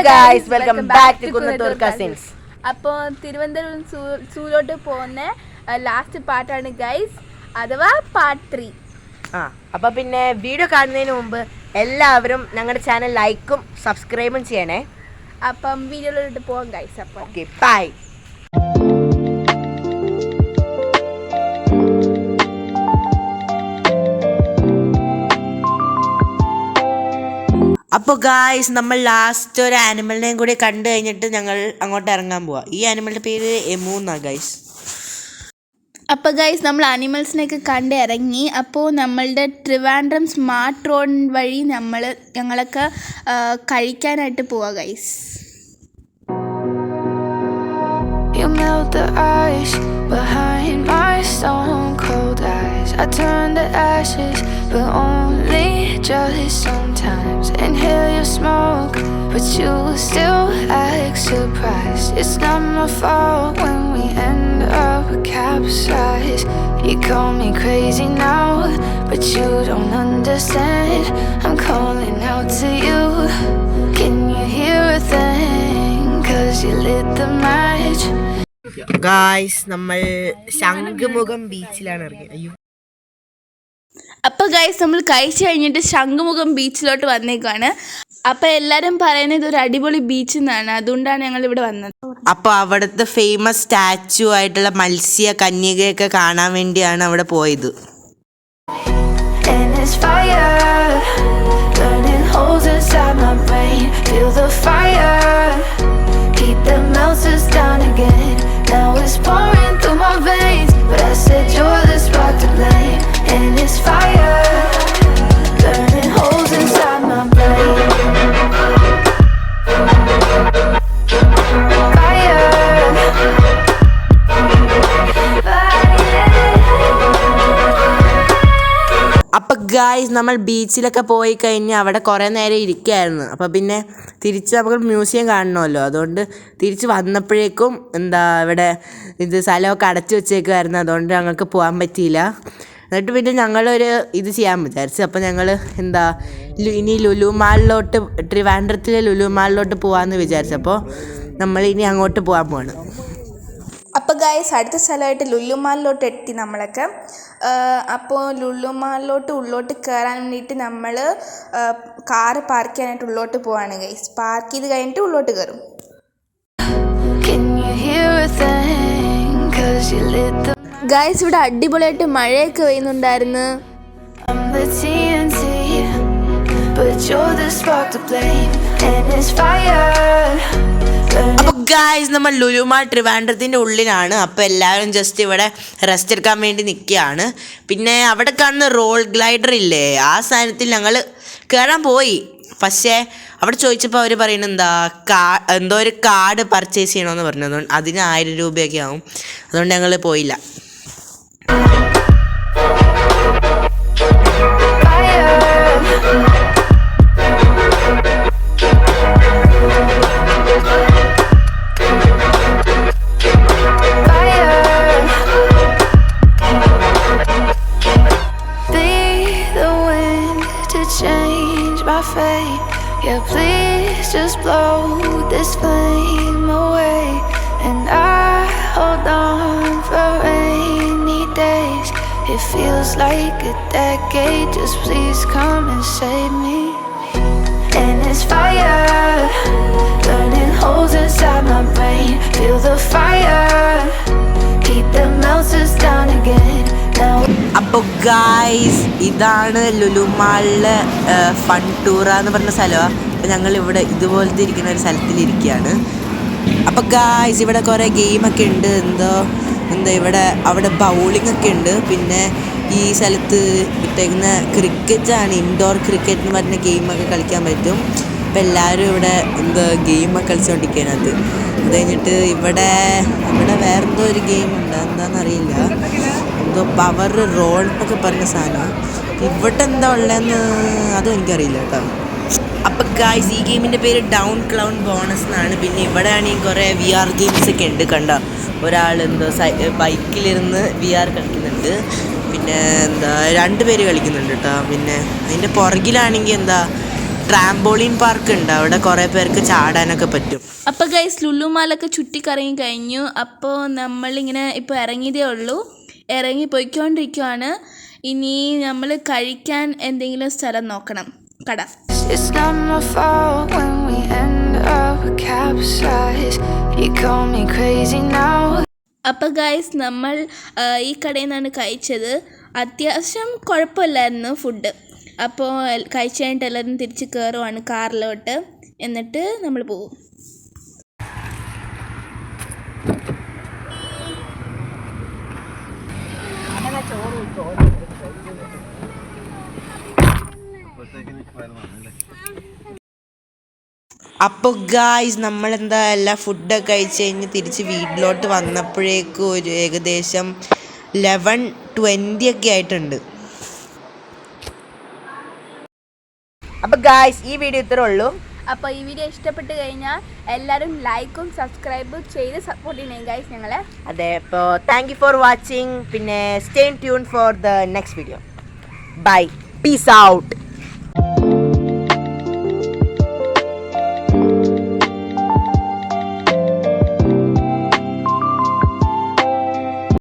guys, welcome back to Kunnatur Cousins. അപ്പോൾ തിരുവനന്തപുരം സൂലോട്ട് പോകുന്ന last പാർട്ടാണ് ഗൈസ്, അഥവാ പാർട്ട് 3. അപ്പോൾ പിന്നെ വീഡിയോ കാണുന്നതിന് മുമ്പ് എല്ലാവരും ഞങ്ങളുടെ ചാനൽ ലൈക്കും സബ്സ്ക്രൈബും ചെയ്യണേ. അപ്പം വീഡിയോയിലോട്ട് പോകാം ഗൈസ്. അപ്പോൾ ഓക്കെ, ബൈ. അപ്പോൾ ഗായ്സ്, നമ്മൾ ലാസ്റ്റ് ഒരു ആനിമലിനെയും കൂടി കണ്ടു കഴിഞ്ഞിട്ട് ഞങ്ങൾ അങ്ങോട്ട് ഇറങ്ങാൻ പോവാം. ഈ ആനിമലിൻ്റെ പേര് എമു എന്നാണ് ഗൈസ്. അപ്പോൾ ഗൈസ്, നമ്മൾ ആനിമൽസിനെയൊക്കെ കണ്ട് ഇറങ്ങി. അപ്പോൾ നമ്മളുടെ ട്രിവാൻഡ്രം സ്മാർട്ട് റോഡ് വഴി ഞങ്ങളൊക്കെ കഴിക്കാനായിട്ട് പോവാം guys. You melt the ice behind my stone cold eyes. I turn to ashes, but only just sometimes. Inhale your smoke, but you still act surprised. It's not my fault when we end up capsized. You call me crazy now, but you don't understand. I'm calling out to you. Can you hear a thing? 'Cause you lit the match. Guys, നമ്മൾ ശംഖുമുഖം ബീച്ചിലാണ് ഇറങ്ങിയത്. അയ്യോ. അപ്പോൾ guys, നമ്മൾ കഴിച്ചു കഴിഞ്ഞിട്ട് ശംഖുമുഖം ബീച്ചിലോട്ട് വന്നേക്കാണ്. അപ്പോൾ എല്ലാവരും പറയുന്നത് ഇതൊരു അടിപൊളി ബീച്ച് എന്നാണ്, അതുകൊണ്ടാണ് ഞങ്ങൾ ഇവിടെ വന്നത്. അപ്പോൾ അവിടുത്തെ ഫേമസ് സ്റ്റാച്ചു ആയിട്ടുള്ള മത്സ്യ കന്യകയൊക്കെ കാണാൻ വേണ്ടിയാണ് അവിടെ പോയത്. And it's fire, burning holes inside my brain. Feel the fire, heat that melts us down again. Now it's pouring through my veins, but I said you're the spark to blame. And it's fire, burning holes inside my brain. അപ്പം guys, നമ്മൾ ബീച്ചിലൊക്കെ പോയി കഴിഞ്ഞ് അവിടെ കുറേ നേരം ഇരിക്കുകയായിരുന്നു. അപ്പോൾ പിന്നെ തിരിച്ച് നമുക്ക് മ്യൂസിയം കാണണമല്ലോ, അതുകൊണ്ട് തിരിച്ച് വന്നപ്പോഴേക്കും ഇവിടെ ഇത് സ്ഥലമൊക്കെ അടച്ചു വെച്ചേക്കുമായിരുന്നു, അതുകൊണ്ട് ഞങ്ങൾക്ക് പോകാൻ പറ്റിയില്ല. എന്നിട്ട് പിന്നെ ഞങ്ങളൊരു ഇത് ചെയ്യാൻ വിചാരിച്ചു. അപ്പോൾ ഞങ്ങൾ ഇനി ലുലു മാളിലോട്ട്, ട്രിവാൻഡ്രത്തിലെ ലുലു മാളിലോട്ട് പോകാമെന്ന് വിചാരിച്ചു. അപ്പോൾ നമ്മളിനി അങ്ങോട്ട് പോകാൻ പോവാണ്. അപ്പോൾ ഗൈസ്, അടുത്ത സ്ഥലമായിട്ട് ലുലു മാളിലോട്ട് എത്തി നമ്മളൊക്കെ. അപ്പോൾ ലുലു മാളിലോട്ട് ഉള്ളോട്ട് കയറാൻ വേണ്ടിയിട്ട് നമ്മൾ കാറ് പാർക്ക് ചെയ്യാനായിട്ട് ഉള്ളോട്ട് പോവാണ് ഗൈസ്. പാർക്ക് ചെയ്ത് കഴിഞ്ഞിട്ട് ഉള്ളോട്ട് കയറും. ഗൈസ്, ഇവിടെ അടിപൊളിയായിട്ട് മഴയൊക്കെ പെയ്യുന്നുണ്ടായിരുന്നു. അപ്പോൾ ഗായ്സ്, നമ്മൾ ലുലു മാൾ ട്രിവാൻഡ്രത്തിൻ്റെ ഉള്ളിലാണ്. അപ്പോൾ എല്ലാവരും ജസ്റ്റ് ഇവിടെ റെസ്റ്റ് എടുക്കാൻ വേണ്ടി നിൽക്കുകയാണ്. പിന്നെ അവിടെ കാണുന്ന റോൾ ഗ്ലൈഡർ ഇല്ലേ, ആ സാധനത്തിൽ ഞങ്ങൾ കയറാൻ പോയി. പക്ഷേ അവിടെ ചോദിച്ചപ്പോൾ അവർ പറയുന്നത് എന്തോ ഒരു കാർഡ് പർച്ചേസ് ചെയ്യണമെന്ന് പറഞ്ഞു. അതുകൊണ്ട് അതിന് 1000 രൂപയൊക്കെ ആവും, അതുകൊണ്ട് ഞങ്ങൾ പോയില്ല. Yeah, please just blow this flame away. And I hold on for rainy days. It feels like a decade. Just please come and save me. And it's fire, burning holes inside my brain. Feel the fire, heat that melts us down again. അപ്പോൾ guys, ഇതാണ് Lulu മാളിലെ fun ടൂറ എന്ന് പറഞ്ഞ സ്ഥലമാണ്. അപ്പോൾ ഞങ്ങളിവിടെ ഇതുപോലത്തെ ഇരിക്കുന്ന ഒരു സ്ഥലത്തിലിരിക്കുകയാണ്. അപ്പോൾ ഗായ്സ്, ഇവിടെ കുറേ ഗെയിമൊക്കെ ഉണ്ട്. അവിടെ ബൗളിംഗ് ഒക്കെ ഉണ്ട്. പിന്നെ ഈ സ്ഥലത്ത് ഇട്ടേക്കുന്ന ക്രിക്കറ്റാണ്, ഇൻഡോർ ക്രിക്കറ്റ് എന്ന് പറഞ്ഞ ഗെയിമൊക്കെ കളിക്കാൻ പറ്റും. അപ്പോൾ എല്ലാവരും ഇവിടെ ഗെയിമൊക്കെ കളിച്ചുകൊണ്ടിരിക്കുകയാണ്. അത് കഴിഞ്ഞിട്ട് ഇവിടെ വേറെന്തോ ഒരു ഗെയിമുണ്ട്, എന്താണെന്നറിയില്ല, എന്തോ പവർ റോൾ എന്നൊക്കെ പറഞ്ഞ സാധനം. ഇവിടെ എന്താ ഉള്ളതെന്ന് അതും എനിക്കറിയില്ല കേട്ടോ. അപ്പം ഗായ്സ്, ഈ ഗെയിമിൻ്റെ പേര് ഡൗൺ ക്ലൗൺ ബോണസ് എന്നാണ്. പിന്നെ ഇവിടെ ആണെങ്കിൽ കുറേ VR ഗെയിംസ് ഒക്കെ ഉണ്ട്. കണ്ടോ, ഒരാൾ ബൈക്കിലിരുന്ന് VR കളിക്കുന്നുണ്ട്. പിന്നെ 2 പേര് കളിക്കുന്നുണ്ട് കേട്ടോ. പിന്നെ അതിൻ്റെ പുറകിലാണെങ്കിൽ ട്രാംബോളിൻ പാർക്ക് ഉണ്ട്, അവിടെ കുറേ പേർക്ക് ചാടാനൊക്കെ പറ്റും. അപ്പോൾ ഗൈസ് ലുലു മാളൊക്കെ ചുറ്റിക്കറങ്ങി കഴിഞ്ഞു. അപ്പോൾ നമ്മളിങ്ങനെ ഇപ്പോൾ ഇറങ്ങിയതേ ഉള്ളൂ, ഇറങ്ങി പോയിക്കൊണ്ടിരിക്കുവാണ്. ഇനി നമ്മൾ കഴിക്കാൻ എന്തെങ്കിലും സ്ഥലം നോക്കണം, കട. It's not my fault when we end up capsized. You call me crazy now. അപ്പോൾ ഗൈസ് നമ്മൾ ഈ കടയിൽ നിന്നാണ് കഴിച്ചത്. അത്യാവശ്യം കുഴപ്പമില്ലായിരുന്നു ഫുഡ്. അപ്പോൾ കഴിച്ച് കഴിഞ്ഞിട്ട് എല്ലാവരും തിരിച്ച് കയറുവാണ് കാറിലോട്ട്, എന്നിട്ട് നമ്മൾ പോകും. അപ്പോൾ ഗായ്സ് നമ്മളെന്താ എല്ലാ ഫുഡൊക്കെ കഴിച്ച് കഴിഞ്ഞ് തിരിച്ച് വീട്ടിലോട്ട് വന്നപ്പോഴേക്കും ഒരു ഏകദേശം 11:20 ഒക്കെ ആയിട്ടുണ്ട്. അപ്പോൾ ഗായ്സ് ഈ വീഡിയോ ഇത്രേ ഉള്ളൂ. അപ്പോൾ ഈ വീഡിയോ ഇഷ്ടപ്പെട്ട് കഴിഞ്ഞാൽ എല്ലാവരും ലൈക്കും സബ്സ്ക്രൈബും ചെയ്ത് സപ്പോർട്ട് ചെയ്യണം ഗൈസ് ഞങ്ങളെ. അതെ, അപ്പോൾ താങ്ക് യു ഫോർ വാച്ചിങ്. പിന്നെ stay tune for the next video. Bye, peace out.